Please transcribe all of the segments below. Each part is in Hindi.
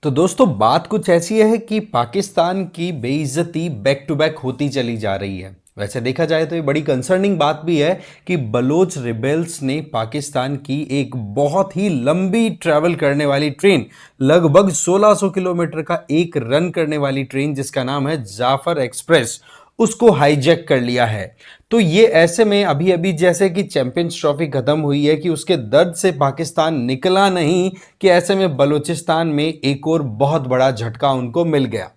तो दोस्तों बात कुछ ऐसी है कि पाकिस्तान की बेइज्जती बैक टू बैक होती चली जा रही है। वैसे देखा जाए तो ये बड़ी कंसर्निंग बात भी है कि बलोच रिबेल्स ने पाकिस्तान की एक बहुत ही लंबी ट्रैवल करने वाली ट्रेन, लगभग 1600 किलोमीटर का एक रन करने वाली ट्रेन जिसका नाम है जाफर एक्सप्रेस, उसको हाईजैक कर लिया है। तो ये ऐसे में अभी अभी जैसे कि चैंपियंस ट्रॉफी खत्म हुई है कि उसके दर्द से पाकिस्तान निकला नहीं, कि ऐसे में बलूचिस्तान में एक और बहुत बड़ा झटका उनको मिल गया।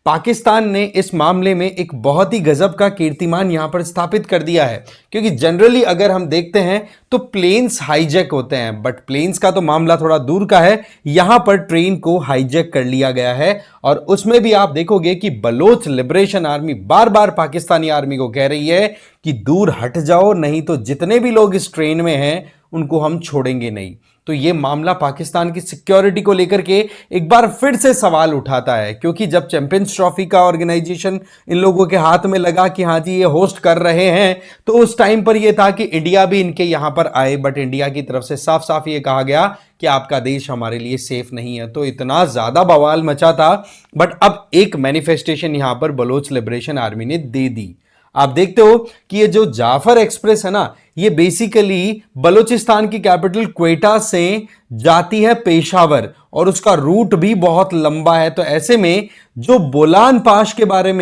पाकिस्तान ने इस मामले में एक बहुत ही गजब का कीर्तिमान यहां पर स्थापित कर दिया है, क्योंकि जनरली अगर हम देखते हैं तो प्लेन्स हाईजैक होते हैं, बट प्लेन्स का तो मामला थोड़ा दूर का है। यहां पर ट्रेन को हाईजैक कर लिया गया है और उसमें भी आप देखोगे कि बलोच लिबरेशन आर्मी बार बार पाकिस्तानी आर्मी को कह रही है कि दूर हट जाओ, नहीं तो जितने भी लोग इस ट्रेन में हैं उनको हम छोड़ेंगे नहीं। तो ये मामला पाकिस्तान की सिक्योरिटी को लेकर के एक बार फिर से सवाल उठाता है, क्योंकि जब चैंपियंस ट्रॉफी का ऑर्गेनाइजेशन इन लोगों के हाथ में लगा कि हाँ जी ये होस्ट कर रहे हैं, तो उस टाइम पर यह था कि इंडिया भी इनके यहां पर आए, बट इंडिया की तरफ से साफ साफ ये कहा गया कि आपका देश हमारे लिए सेफ नहीं है। तो इतना ज्यादा बवाल मचा था, बट अब एक मैनिफेस्टेशन यहां पर बलोच लिबरेशन आर्मी ने दे दी। आप देखते हो कि ये जो जाफर एक्सप्रेस है ना, ये बेसिकली बलूचिस्तान की कैपिटल क्वेटा से जाती है पेशावर और उसका रूट भी बहुत लंबा है। तो ऐसे में जो बोलान पास के बारे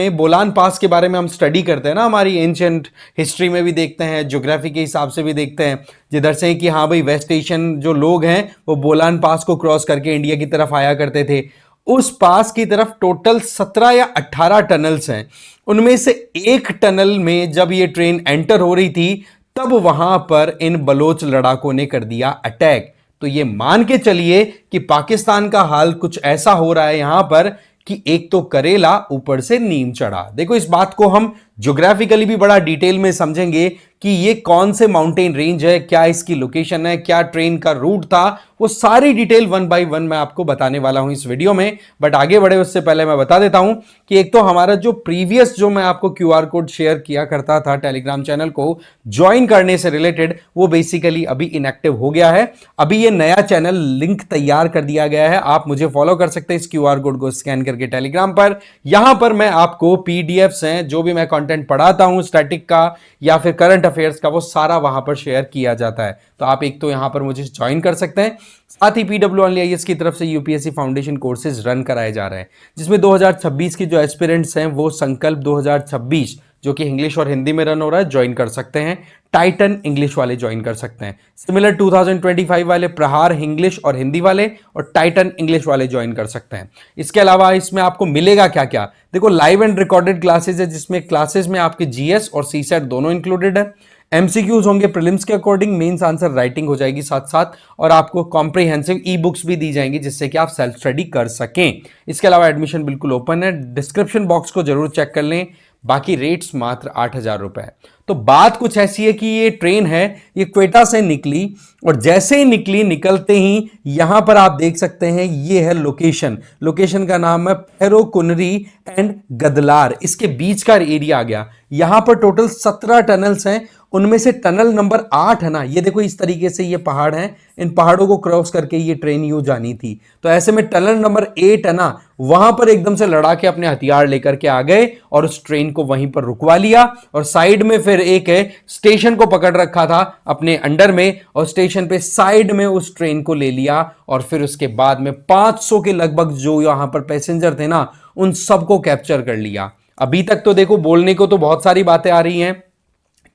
में हम स्टडी करते हैं ना, हमारी एंशिएंट हिस्ट्री में भी देखते हैं, ज्योग्राफी के हिसाब से भी देखते हैं, जिधर से कि हाँ भाई वेस्ट एशियन जो लोग हैं वो बोलान पास को क्रॉस करके इंडिया की तरफ आया करते थे। उस पास की तरफ टोटल 17 या 18 टनल्स हैं। उनमें से एक टनल में जब ये ट्रेन एंटर हो रही थी तब वहां पर इन बलोच लड़ाकों ने कर दिया अटैक। तो ये मान के चलिए कि पाकिस्तान का हाल कुछ ऐसा हो रहा है यहां पर कि एक तो करेला ऊपर से नीम चढ़ा। देखो इस बात को हम ज्योग्राफिकली भी बड़ा डिटेल में समझेंगे कि ये कौन से माउंटेन रेंज है, क्या इसकी लोकेशन है, क्या ट्रेन का रूट था, वो सारी डिटेल वन बाय वन मैं आपको बताने वाला हूं इस वीडियो में। बट आगे बढ़े उससे पहले मैं बता देता हूं कि एक तो हमारा जो प्रीवियस जो मैं आपको क्यूआर कोड शेयर किया करता था टेलीग्राम चैनल को ज्वाइन करने से रिलेटेड, वो बेसिकली अभी इनएक्टिव हो गया है। अभी ये नया चैनल लिंक तैयार कर दिया गया है, आप मुझे फॉलो कर सकते हैं इस क्यूआर कोड को स्कैन करके टेलीग्राम पर। यहां पर मैं आपको पीडीएफ्स हैं, जो भी मैं कंटेंट पढ़ाता हूं स्टैटिक का या फिर करंट अफेयर्स का, वो सारा वहां पर शेयर किया जाता है। तो आप एक तो यहां पर मुझे ज्वाइन कर सकते हैं। साथ ही PWIS की तरफ से यूपीएससी फाउंडेशन कोर्सेज रन कराए जा रहे हैं, जिसमें 2026 के जो एस्पिरेंट्स हैं वो संकल्प 2026 जो कि इंग्लिश और हिंदी में रन हो रहा है ज्वाइन कर सकते हैं। टाइटन इंग्लिश वाले ज्वाइन कर सकते हैं। सिमिलर 2025 वाले प्रहार इंग्लिश और हिंदी वाले और टाइटन इंग्लिश वाले ज्वाइन कर सकते हैं। इसके अलावा इसमें आपको मिलेगा क्या क्या, देखो लाइव एंड रिकॉर्डेड क्लासेस है, जिसमें क्लासेस में आपके जीएस और सीसेट दोनों इंक्लूडेड है। एमसीक्यूज होंगे प्रीलिम्स के अकॉर्डिंग, मेंस आंसर राइटिंग हो जाएगी साथ साथ, और आपको कॉम्प्रिहेंसिव ई बुक्स भी दी जाएंगी जिससे कि आप सेल्फ स्टडी कर सकें। इसके अलावा एडमिशन बिल्कुल ओपन है, डिस्क्रिप्शन बॉक्स को जरूर चेक कर लें। बाकी रेट्स मात्र 8,000 रुपए। तो बात कुछ ऐसी है कि ये ट्रेन है, ये क्वेटा से निकली और जैसे ही निकली, निकलते ही यहां पर आप देख सकते हैं ये है लोकेशन का नाम है फेरो कुनरी एंड गदलार, इसके बीच का एरिया आ गया। यहां पर टोटल 17 टनल्स हैं, उनमें से टनल नंबर 8 है ना, ये देखो इस तरीके से ये पहाड़ हैं, इन पहाड़ों को क्रॉस करके ये ट्रेन यूं जानी थी। तो ऐसे में टनल नंबर 8 है ना, वहां पर एकदम से लड़ाके अपने हथियार लेकर के आ गए और उस ट्रेन को वहीं पर रुकवा लिया। और साइड में फिर एक स्टेशन को पकड़ रखा था अपने अंडर में, और स्टेशन पे साइड में उस ट्रेन को ले लिया। और फिर उसके बाद में 500 के लगभग जो यहां पर पैसेंजर थे ना, उन सबको कैप्चर कर लिया। अभी तक तो देखो बोलने को तो बहुत सारी बातें आ रही हैं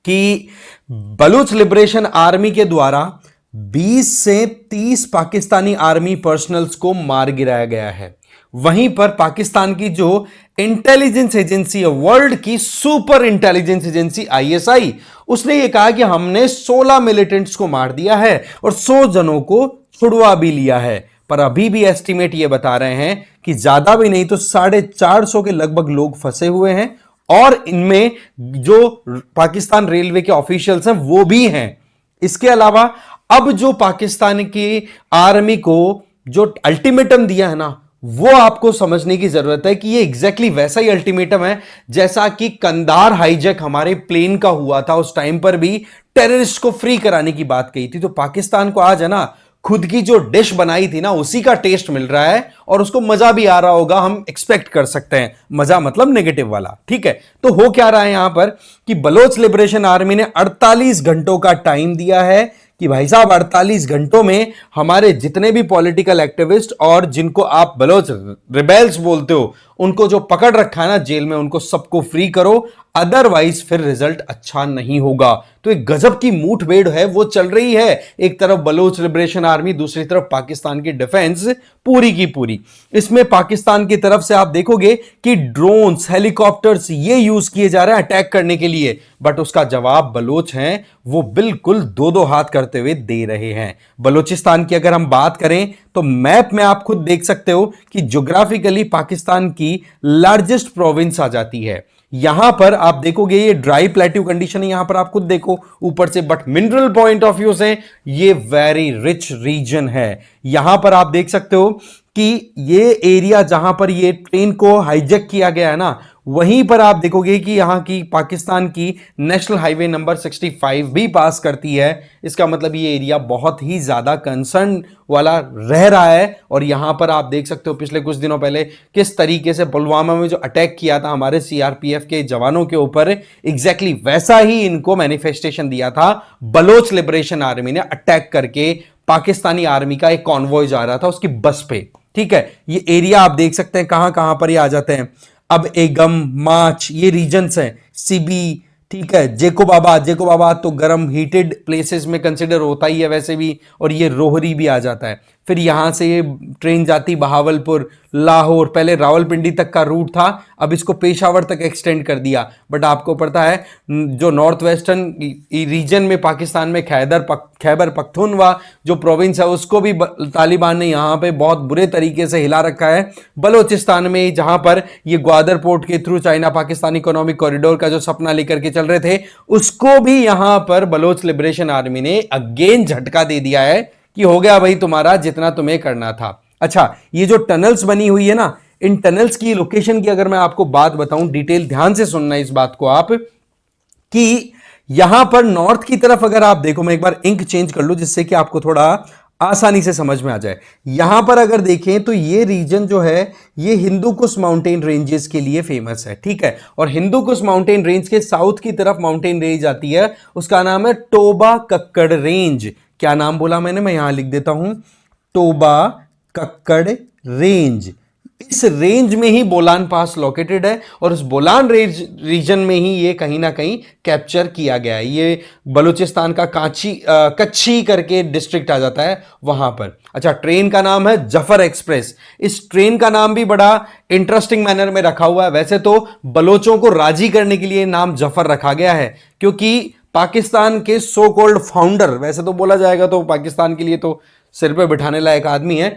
कि बलूच लिबरेशन आर्मी के द्वारा 20 से 30 पाकिस्तानी आर्मी पर्सनल्स को मार गिराया गया है। वहीं पर पाकिस्तान की जो इंटेलिजेंस एजेंसी है, वर्ल्ड की सुपर इंटेलिजेंस एजेंसी ISI, उसने ये कहा कि हमने 16 मिलिटेंट्स को मार दिया है और 100 जनों को छुड़वा भी लिया है। पर अभी भी एस्टिमेट ये बता रहे हैं कि ज्यादा भी नहीं तो 450 के लगभग लोग फंसे हुए हैं, और इनमें जो पाकिस्तान रेलवे के ऑफिशियल्स हैं वो भी हैं। इसके अलावा अब जो पाकिस्तान की आर्मी को जो अल्टीमेटम दिया है ना, वो आपको समझने की जरूरत है कि ये एग्जैक्टली वैसा ही अल्टीमेटम है जैसा कि कंधार हाईजैक हमारे प्लेन का हुआ था। उस टाइम पर भी टेररिस्ट को फ्री कराने की बात कही थी। तो पाकिस्तान को आज है ना खुद की जो डिश बनाई थी ना उसी का टेस्ट मिल रहा है और उसको मजा भी आ रहा होगा, हम एक्सपेक्ट कर सकते हैं। मजा मतलब नेगेटिव वाला, ठीक है। तो हो क्या रहा है यहां पर कि बलोच लिबरेशन आर्मी ने 48 घंटों का टाइम दिया है कि भाई साहब 48 घंटों में हमारे जितने भी पॉलिटिकल एक्टिविस्ट और जिनको आप बलोच रिबेल्स बोलते हो उनको जो पकड़ रखा है ना जेल में, उनको सबको फ्री करो, अदरवाइज फिर रिजल्ट अच्छा नहीं होगा। तो एक गजब की मुठभेड़ है वो चल रही है, एक तरफ बलोच लिबरेशन आर्मी, दूसरी तरफ पाकिस्तान की डिफेंस पूरी की पूरी। इसमें पाकिस्तान की तरफ से आप देखोगे कि ड्रोन्स, हेलीकॉप्टर्स ये यूज किए जा रहे हैं अटैक करने के लिए, बट उसका जवाब बलोच हैं वो बिल्कुल दो दो हाथ करते हुए दे रहे हैं। बलोचिस्तान की अगर हम बात करें तो मैप में आप खुद देख सकते हो कि ज्योग्राफिकली पाकिस्तान की लार्जेस्ट प्रोविंस आ जाती है। यहां पर आप देखोगे ये ड्राई प्लेट्यू कंडीशन है, यहां पर आप खुद देखो ऊपर से, but mineral point of view से ये वेरी रिच रीजन है। यहां पर आप देख सकते हो कि ये एरिया जहां पर ये ट्रेन को हाईजैक किया गया है ना, वहीं पर आप देखोगे कि यहां की पाकिस्तान की नेशनल हाईवे नंबर 65 भी पास करती है। इसका मतलब ये एरिया बहुत ही ज्यादा कंसर्न वाला रह रहा है। और यहां पर आप देख सकते हो पिछले कुछ दिनों पहले किस तरीके से पुलवामा में जो अटैक किया था हमारे सीआरपीएफ के जवानों के ऊपर, एग्जैक्टली वैसा ही इनको मैनिफेस्टेशन दिया था। बलोच लिबरेशन आर्मी ने अटैक करके पाकिस्तानी आर्मी का एक कॉन्वॉय जा रहा था उसकी बस पे, ठीक है। ये एरिया आप देख सकते हैं कहां कहां पर ये आ जाते हैं। अब एगम, माच, ये रीजन्स हैं, सीबी, ठीक है, जेकोबाबा तो गर्म हीटेड प्लेसेस में कंसिडर होता ही है वैसे भी, और ये रोहरी भी आ जाता है। फिर यहां से ये ट्रेन जाती बहावलपुर, लाहौर, पहले रावलपिंडी तक का रूट था, अब इसको पेशावर तक एक्सटेंड कर दिया। बट आपको पता है जो नॉर्थ वेस्टर्न रीजन में पाकिस्तान में खैबर पख्तूनवा जो प्रोविंस है उसको भी तालिबान ने यहां पे बहुत बुरे तरीके से हिला रखा है। बलोचिस्तान में जहां पर ये ग्वादर पोर्ट के through China Pakistan economic corridor का जो सपना लेकर के चल रहे थे, उसको भी यहां पर बलोच लिबरेशन आर्मी ने अगेन झटका दे दिया है कि हो गया भाई तुम्हारा जितना तुम्हें करना था। अच्छा, ये जो टनल्स बनी हुई है ना, इन टनल्स की लोकेशन की अगर मैं आपको बात बताऊं, डिटेल ध्यान से सुनना इस बात को आप, कि यहां पर नॉर्थ की तरफ अगर आप देखो, मैं एक बार इंक चेंज कर लूं जिससे कि आपको थोड़ा आसानी से समझ में आ जाए। यहां पर अगर देखें तो ये रीजन जो है ये हिंदू कुश माउंटेन रेंजेस के लिए फेमस है, ठीक है। और हिंदू कुश माउंटेन रेंज के साउथ की तरफ माउंटेन रेंज आती है, उसका नाम है टोबा कक्कड़ रेंज। क्या नाम बोला मैंने, मैं यहां लिख देता हूं, टोबा कक्कड़ रेंज। इस रेंज में ही बोलान पास लोकेटेड है और उस बोलान रेंज रीजन में ही ये कहीं ना कहीं कैप्चर किया गया है। ये बलूचिस्तान का कच्छी करके डिस्ट्रिक्ट आ जाता है वहां पर। अच्छा, ट्रेन का नाम है जफर एक्सप्रेस। इस ट्रेन का नाम भी बड़ा इंटरेस्टिंग मैनर में रखा हुआ है। वैसे तो बलोचों को राजी करने के लिए नाम जफर रखा गया है, क्योंकि पाकिस्तान के सो कॉल्ड फाउंडर, वैसे तो बोला जाएगा तो पाकिस्तान के लिए तो सिर पे बिठाने लायक आदमी है,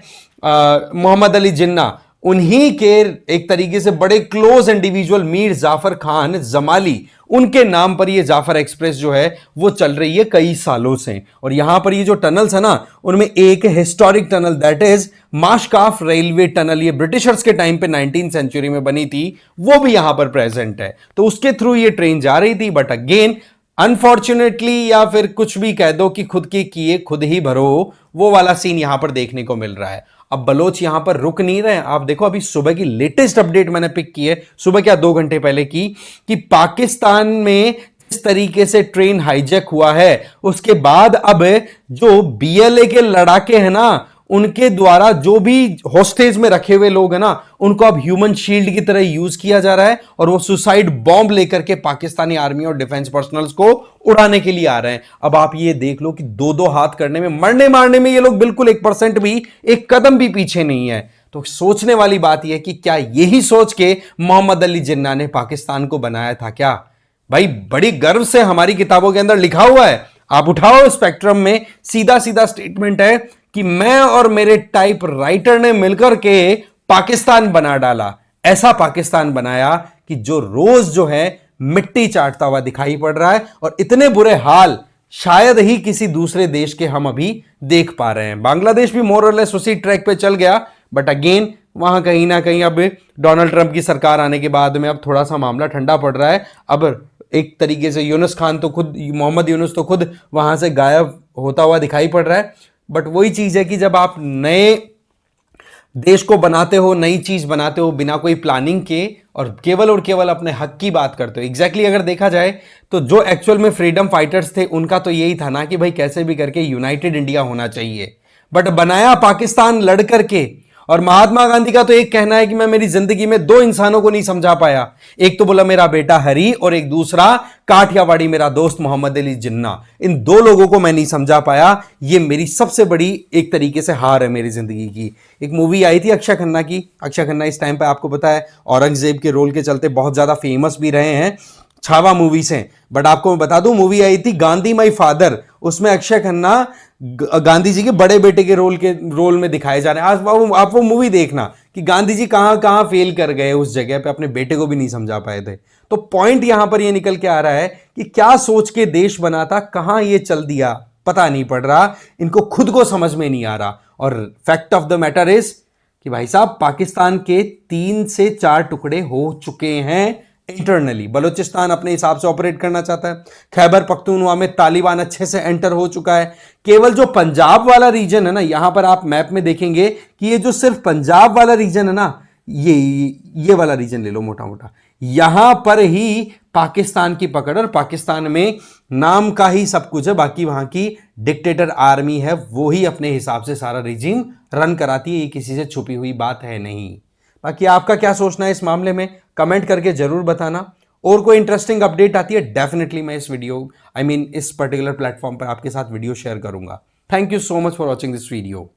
मोहम्मद अली जिन्ना, उन्हीं के एक तरीके से बड़े क्लोज इंडिविजुअल मीर जाफर खान जमाली, उनके नाम पर ये जाफर एक्सप्रेस जो है वो चल रही है कई सालों से। और यहां पर ये जो टनल्स है ना, उनमें एक हिस्टोरिक टनल दैट इज माशकाफ रेलवे टनल, ये ब्रिटिशर्स के टाइम पे 19th सेंचुरी में बनी थी, वो भी यहां पर प्रेजेंट है। तो उसके थ्रू ये ट्रेन जा रही थी, बट अगेन अनफॉर्चुनेटली, या फिर कुछ भी कह दो कि खुद के किए खुद ही भरो, वो वाला सीन यहां पर देखने को मिल रहा है। अब बलोच यहां पर रुक नहीं रहे। आप देखो अभी सुबह की लेटेस्ट अपडेट मैंने पिक की है, सुबह क्या 2 घंटे पहले की, कि पाकिस्तान में जिस तरीके से ट्रेन हाईजैक हुआ है उसके बाद अब जो बीएलए के लड़ाके हैं ना, उनके द्वारा जो भी हॉस्टेज में रखे हुए लोग हैं ना, उनको अब ह्यूमन शील्ड की तरह यूज किया जा रहा है और वो सुसाइड बॉम्ब लेकर के पाकिस्तानी आर्मी और डिफेंस पर्सनल्स को उड़ाने के लिए आ रहे हैं। अब आप ये देख लो कि 2-2 हाथ करने में, मरने मारने में ये लोग बिल्कुल 1% भी, एक कदम भी पीछे नहीं है। तो सोचने वाली बात यह कि क्या यही सोच के मोहम्मद अली जिन्ना ने पाकिस्तान को बनाया था क्या? भाई बड़ी गर्व से हमारी किताबों के अंदर लिखा हुआ है, आप उठाओ स्पेक्ट्रम में, सीधा सीधा स्टेटमेंट है कि मैं और मेरे टाइप राइटर ने मिलकर के पाकिस्तान बना डाला। ऐसा पाकिस्तान बनाया कि जो रोज जो है मिट्टी चाटता हुआ दिखाई पड़ रहा है, और इतने बुरे हाल शायद ही किसी दूसरे देश के हम अभी देख पा रहे हैं। बांग्लादेश भी मोर और लेस उसी ट्रैक पे चल गया, बट अगेन वहां कहीं ना कहीं अब डोनाल्ड ट्रंप की सरकार आने के बाद में अब थोड़ा सा मामला ठंडा पड़ रहा है। अब एक तरीके से यूनुस खान तो खुद, मोहम्मद यूनुस तो खुद वहां से गायब होता हुआ दिखाई पड़ रहा है। बट वही चीज है कि जब आप नए देश को बनाते हो, नई चीज बनाते हो बिना कोई प्लानिंग के और केवल अपने हक की बात करते हो। एग्जैक्टली अगर देखा जाए तो जो एक्चुअल में फ्रीडम फाइटर्स थे उनका तो यही था ना कि भाई कैसे भी करके यूनाइटेड इंडिया होना चाहिए, बट बनाया पाकिस्तान लड़ करके। और महात्मा गांधी का तो एक कहना है कि मैं मेरी जिंदगी में दो इंसानों को नहीं समझा पाया, एक तो बोला मेरा बेटा हरी और एक दूसरा काठियावाड़ी मेरा दोस्त मोहम्मद अली जिन्ना। इन दो लोगों को मैं नहीं समझा पाया। ये मेरी सबसे बड़ी एक तरीके से हार है मेरी जिंदगी की। एक मूवी आई थी अक्षय खन्ना की। अक्षय खन्ना इस टाइम पे आपको पता है औरंगजेब के रोल के चलते बहुत ज्यादा फेमस भी रहे हैं, छावा मूवी से। बट आपको मैं बता दूं, मूवी आई थी गांधी माई फादर, उसमें अक्षय खन्ना गांधी जी के बड़े बेटे के रोल में दिखाए जा रहे हैं। आज आप वो मूवी देखना कि गांधी जी कहां कहां फेल कर गए, उस जगह पे अपने बेटे को भी नहीं समझा पाए थे। तो पॉइंट यहां पर ये निकल के आ रहा है कि क्या सोच के देश बना था, कहां ये चल दिया पता नहीं पड़ रहा, इनको खुद को समझ में नहीं आ रहा। और fact of the matter is कि भाई साहब पाकिस्तान के 3 से 4 टुकड़े हो चुके हैं इंटरनली। बलूचिस्तान अपने हिसाब से ऑपरेट करना चाहता है, खैबर पख्तूनख्वा में तालिबान अच्छे से एंटर हो चुका है। केवल जो पंजाब वाला रीजन है ना, यहां पर आप मैप में देखेंगे कि ये जो सिर्फ पंजाब वाला रीजन है ना, ये वाला रीजन ले लो मोटा मोटा, यहां पर ही पाकिस्तान की पकड़, और पाकिस्तान में नाम का ही सब कुछ है, बाकी वहां की डिक्टेटर आर्मी है, वो ही अपने हिसाब से सारा रिजीम रन कराती है। ये किसी से छुपी हुई बात है नहीं। बाकी आपका क्या सोचना है इस मामले में, कमेंट करके जरूर बताना। और कोई इंटरेस्टिंग अपडेट आती है डेफिनेटली मैं इस वीडियो इस पर्टिकुलर प्लेटफॉर्म पर आपके साथ वीडियो शेयर करूंगा। Thank you so much for watching this video.